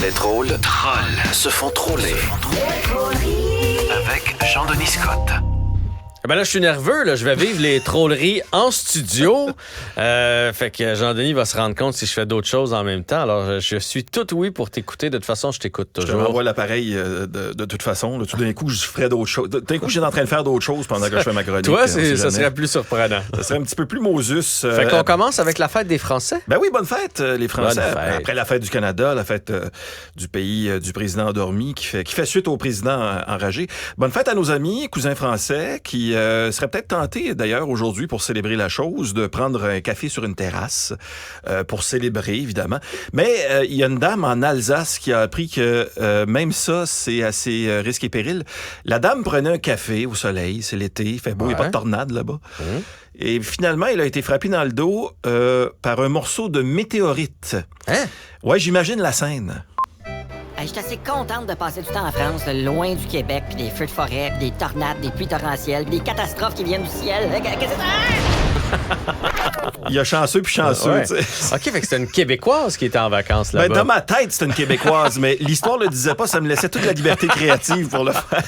Les trolls se font troller. Avec Jean-Denis Scott. Ben là, je suis nerveux. Là. Je vais vivre les trolleries en studio. Fait que Jean-Denis va se rendre compte si je fais d'autres choses en même temps. Alors, je suis tout oui pour t'écouter. De toute façon, je t'écoute toujours. Je te renvoie l'appareil de toute façon. Là, tout d'un coup, je ferai d'autres choses. Tout d'un coup, j'étais en train de faire d'autres choses pendant que je fais ma chronique. Toi, ça serait plus surprenant. Ça serait un petit peu plus Moses. Fait qu'on commence avec la fête des Français. Ben oui, bonne fête, les Français. Bonne fête. Après la fête du Canada, la fête du pays du président endormi qui fait suite au président enragé. Bonne fête à nos amis, cousins français, qui seraient peut-être tentés, d'ailleurs, aujourd'hui, pour célébrer la chose, de prendre un café sur une terrasse pour célébrer, évidemment. Mais il y a une dame en Alsace qui a appris que même ça, c'est assez risque et péril. La dame prenait un café au soleil, c'est l'été, il fait beau, il n'y a pas de tornade là-bas. Et finalement, elle a été frappée dans le dos par un morceau de météorite. Hein? Ouais, j'imagine la scène. Je suis assez contente de passer du temps en France, loin du Québec, puis des feux de forêt, puis des tornades, des pluies torrentielles, puis des catastrophes qui viennent du ciel. Qu'est-ce que Il y a chanceux puis chanceux, Ouais. tu sais. OK, fait que c'était une Québécoise qui était en vacances là-bas. Ben, dans ma tête, c'était une Québécoise, mais l'histoire le disait pas, ça me laissait toute la liberté créative pour le faire.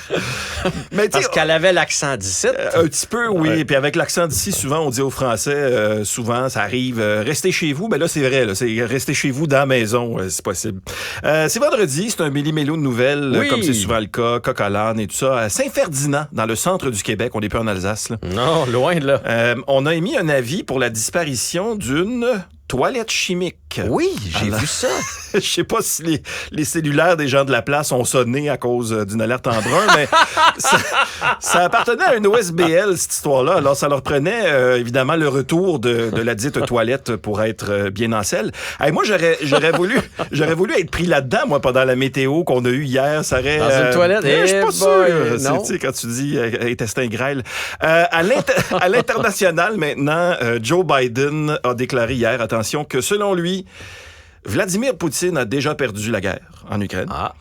Mais, tu sais, Parce qu'elle avait l'accent d'ici. un petit peu, oui. Ouais. Puis avec l'accent d'ici, souvent, on dit aux Français, souvent, ça arrive, restez chez vous. Ben là, c'est vrai, là, c'est restez chez vous dans la maison, c'est possible. C'est vendredi, c'est un méli-mélo de nouvelles, Oui. comme c'est souvent le cas, Coq-à-l'âne et tout ça, à Saint-Ferdinand, dans le centre du Québec. On n'est plus en Alsace, là. Non, loin de là. On a émis un avis pour la disparition d'une toilette chimique. Oui, j'ai Alors, vu ça. Je sais pas si les cellulaires des gens de la place ont sonné à cause d'une alerte en brun, mais ça appartenait à une OSBL, cette histoire-là. Alors, ça leur prenait, évidemment, le retour de la dite toilette pour être bien en selle. Hey, moi, j'aurais voulu être pris là-dedans, moi, pendant la météo qu'on a eue hier. Ça aurait... Dans une toilette? Je suis pas sûr. Non. Tu sais, quand tu dis intestin grêle. À l'international, maintenant, Joe Biden a déclaré hier, attention, que selon lui, Vladimir Poutine a déjà perdu la guerre en Ukraine. Ah.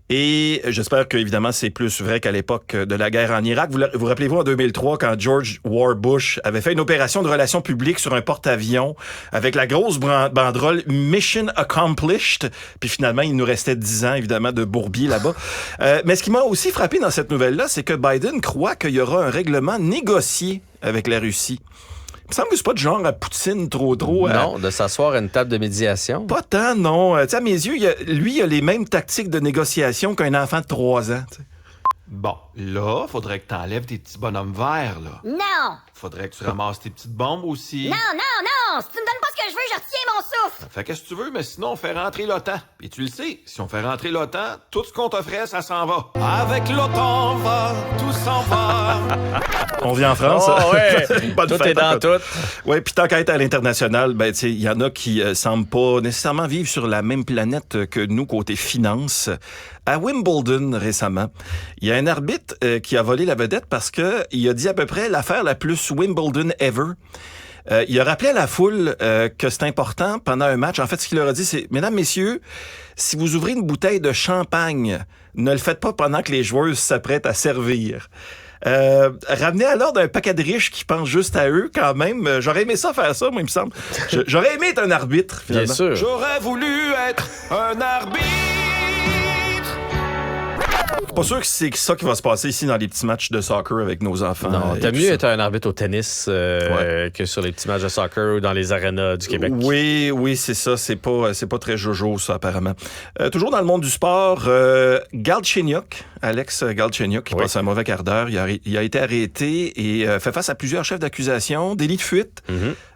Et j'espère qu'évidemment, c'est plus vrai qu'à l'époque de la guerre en Irak. Vous rappelez-vous en 2003, quand George W. Bush avait fait une opération de relations publiques sur un porte-avions avec la grosse banderole « Mission Accomplished », puis finalement, il nous restait 10 ans, évidemment, de bourbier là-bas. Mais ce qui m'a aussi frappé dans cette nouvelle-là, c'est que Biden croit qu'il y aura un règlement négocié avec la Russie. Il me semble que c'est pas de genre à Poutine trop. Non, de s'asseoir à une table de médiation. Pas tant, non. Tu sais, à mes yeux, il a les mêmes tactiques de négociation qu'un enfant de 3 ans. T'sais. Bon, là, faudrait que t'enlèves tes petits bonhommes verts, là. Non! Faudrait que tu ramasses tes petites bombes aussi. Non! Si tu me donnes pas ce que je veux, je retiens mon souffle! Fait qu'est-ce que tu veux, mais sinon, on fait rentrer l'OTAN. Et tu le sais, si on fait rentrer l'OTAN, tout ce qu'on t'offrait, ça s'en va. Avec l'OTAN, tout s'en va. On vit en France. Oh, ouais. Bonne Tout fête, est dans encore. tout. Oui, puis tant qu'à être à l'international, ben, tu sais, il y en a qui semblent pas nécessairement vivre sur la même planète que nous, côté finance. À Wimbledon, récemment, il y a un arbitre qui a volé la vedette parce que il a dit à peu près l'affaire la plus Wimbledon ever. Il a rappelé à la foule que c'est important pendant un match. En fait, ce qu'il leur a dit, c'est « Mesdames, messieurs, si vous ouvrez une bouteille de champagne, ne le faites pas pendant que les joueuses s'apprêtent à servir. » Ramener à l'ordre un paquet de riches qui pensent juste à eux, quand même. J'aurais aimé ça faire ça, moi, il me semble. J'aurais aimé être un arbitre, finalement. Bien sûr. J'aurais voulu être un arbitre. Pas sûr que c'est ça qui va se passer ici dans les petits matchs de soccer avec nos enfants. Non, et t'as tout mieux ça. être un arbitre au tennis que sur les petits matchs de soccer ou dans les arénas du Québec. Oui, c'est ça. C'est pas très jojo, ça, apparemment. Toujours dans le monde du sport, Galchenyuk, Alex Galchenyuk, qui passe un mauvais quart d'heure. Il a été arrêté et fait face à plusieurs chefs d'accusation, délit de fuite,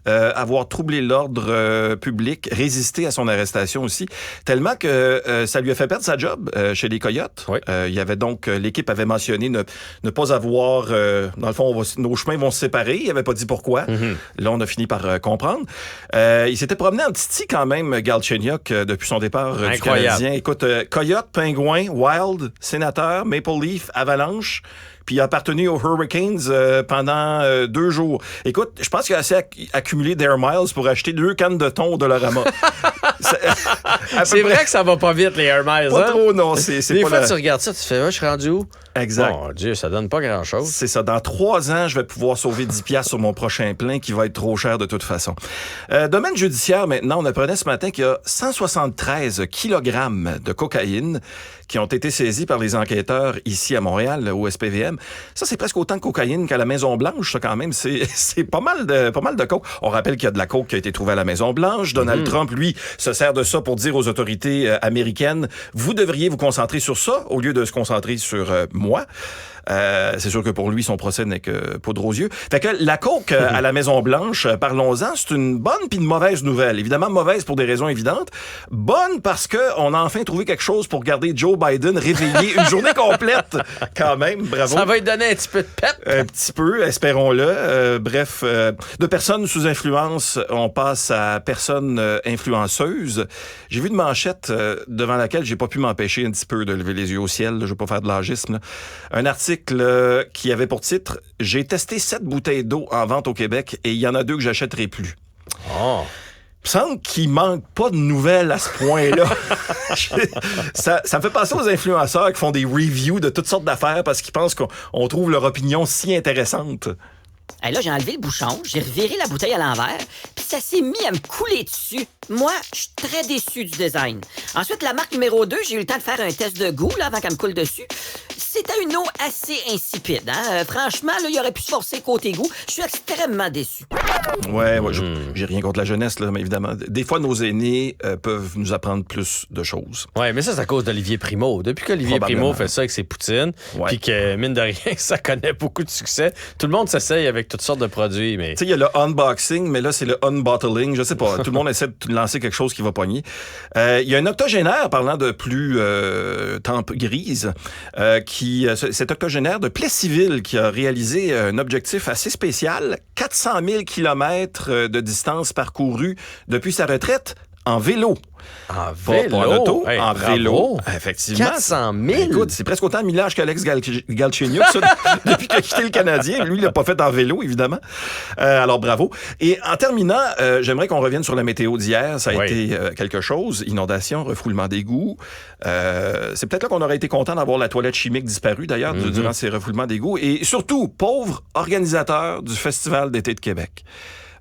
avoir troublé l'ordre public, résister à son arrestation aussi, tellement que ça lui a fait perdre sa job chez les Coyotes. Oui. Il y avait donc, l'équipe avait mentionné ne pas avoir, dans le fond, nos chemins vont se séparer. Il n'avait pas dit pourquoi. Là, on a fini par comprendre. Il s'était promené en Titi quand même, Galchenyuk, depuis son départ du Incroyable. Canadien. Écoute, Coyote, Pingouin, Wild, Sénateur, Maple Leaf, Avalanche, puis il a appartenu aux Hurricanes pendant 2 jours. Écoute, je pense qu'il a assez accumulé d'Air Miles pour acheter 2 cannes de thon au Dollarama. C'est vrai que ça va pas vite, les Air Miles. Pas hein? trop, non. C'est Des pas fois, la... tu regardes ça, tu fais, je suis rendu où? Exact. Mon Dieu, ça donne pas grand-chose. C'est ça. Dans 3 ans, je vais pouvoir sauver 10 piastres sur mon prochain plein qui va être trop cher de toute façon. Domaine judiciaire, maintenant, on apprenait ce matin qu'il y a 173 kilogrammes de cocaïne qui ont été saisis par les enquêteurs ici à Montréal, au SPVM. Ça, c'est presque autant de cocaïne qu'à la Maison-Blanche, ça, quand même. C'est pas mal de coke. On rappelle qu'il y a de la coke qui a été trouvée à la Maison-Blanche. Donald Trump, lui, se sert de ça pour dire aux autorités américaines, vous devriez vous concentrer sur ça au lieu de se concentrer sur moi. C'est sûr que pour lui, son procès n'est que poudre aux yeux. Fait que la coke à la Maison-Blanche, parlons-en, c'est une bonne puis une mauvaise nouvelle. Évidemment, mauvaise pour des raisons évidentes. Bonne parce que on a enfin trouvé quelque chose pour garder Joe Biden réveillé une journée complète. Quand même, bravo. Ça va lui donner un petit peu de pep. Un petit peu, espérons-le. Bref, de personnes sous influence, on passe à personnes influenceuses. J'ai vu une manchette devant laquelle j'ai pas pu m'empêcher un petit peu de lever les yeux au ciel. Je vais pas faire de l'agisme. Un article qui avait pour titre « J'ai testé 7 bouteilles d'eau en vente au Québec et il y en a 2 que j'achèterai plus ». Oh. Il me semble qu'il manque pas de nouvelles à ce point-là. ça me fait penser aux influenceurs qui font des reviews de toutes sortes d'affaires parce qu'ils pensent qu'on trouve leur opinion si intéressante. Hey, là, j'ai enlevé le bouchon, j'ai reviré la bouteille à l'envers, puis ça s'est mis à me couler dessus. Moi, je suis très déçu du design. Ensuite, la marque numéro 2, j'ai eu le temps de faire un test de goût là, avant qu'elle me coule dessus. C'était une eau assez insipide. Hein? Franchement, là, il aurait pu se forcer côté goût. Je suis extrêmement déçu. Ouais, j'ai rien contre la jeunesse, là, mais évidemment, des fois, nos aînés peuvent nous apprendre plus de choses. Ouais, mais ça, c'est à cause d'Olivier Primo. Depuis qu'Olivier Primo fait ça avec ses poutines, puis que, mine de rien, ça connaît beaucoup de succès, tout le monde s'essaye avec toutes sortes de produits. Mais... Tu sais, il y a le unboxing, mais là, c'est le unbottling. Je sais pas, tout le monde essaie de lancer quelque chose qui va pogner. Il y a un octogénaire, parlant de plus tempe grise, cet octogénaire de Plessisville qui a réalisé un objectif assez spécial, 400 000 kilomètres de distance parcourue depuis sa retraite en vélo. En vélo? Pas en auto, hey, en bravo. vélo. Effectivement. 400 000? Écoute, c'est presque autant de millage qu'Alex Galchenyuk, ça, depuis qu'il a quitté le Canadien. Lui, il l'a pas fait en vélo, évidemment. Alors, bravo. Et en terminant, j'aimerais qu'on revienne sur la météo d'hier. Ça a été quelque chose. Inondation, refoulement d'égouts. C'est peut-être là qu'on aurait été content d'avoir la toilette chimique disparue, d'ailleurs, durant ces refoulements d'égouts. Et surtout, pauvre organisateur du Festival d'été de Québec.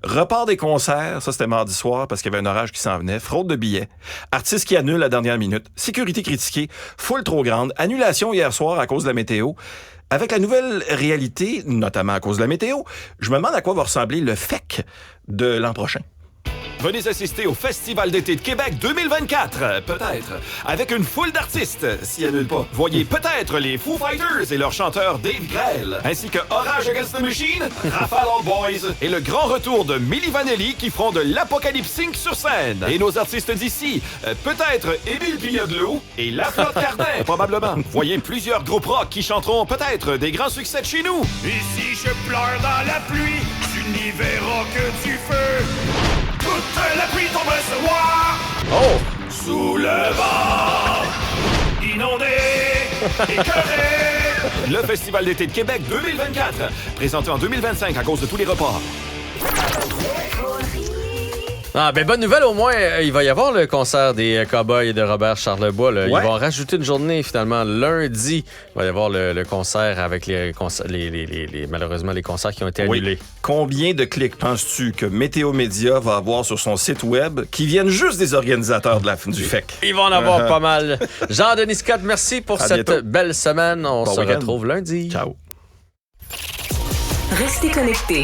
Report des concerts, ça c'était mardi soir parce qu'il y avait un orage qui s'en venait, fraude de billets, artistes qui annulent à la dernière minute, sécurité critiquée, foule trop grande, annulation hier soir à cause de la météo. Avec la nouvelle réalité, notamment à cause de la météo, je me demande à quoi va ressembler le FEC de l'an prochain. Venez assister au Festival d'été de Québec 2024, peut-être, avec une foule d'artistes, s'il annule pas. Voyez peut-être les Foo Fighters et leur chanteur Dave Grohl, ainsi que Orange Against the Machine, Raphael All Boys et le grand retour de Milli Vanilli qui feront de l'Apocalypse Inc. sur scène. Et nos artistes d'ici, peut-être Émile Pilladelot et La Flotte Cardin, probablement. Voyez plusieurs groupes rock qui chanteront peut-être des grands succès de chez nous. Et si je pleure dans la pluie, tu n'y verras que du feu. Toute la pluie tombe ce soir. Oh! Sous le vent, inondé, écœuré. Le Festival d'été de Québec 2024, présenté en 2025 à cause de tous les reports. Ah, ben bonne nouvelle, au moins, il va y avoir le concert des Cowboys de Robert Charlebois. Là. Ils vont rajouter une journée, finalement, lundi. Il va y avoir le concert avec malheureusement, les concerts qui ont été annulés. Combien de clics penses-tu que Météo Média va avoir sur son site web qui viennent juste des organisateurs du FEC? Ils vont en avoir pas mal. Jean-Denis Scott, merci pour cette bientôt. belle semaine. On se week-end. retrouve lundi. Ciao. Restez connectés.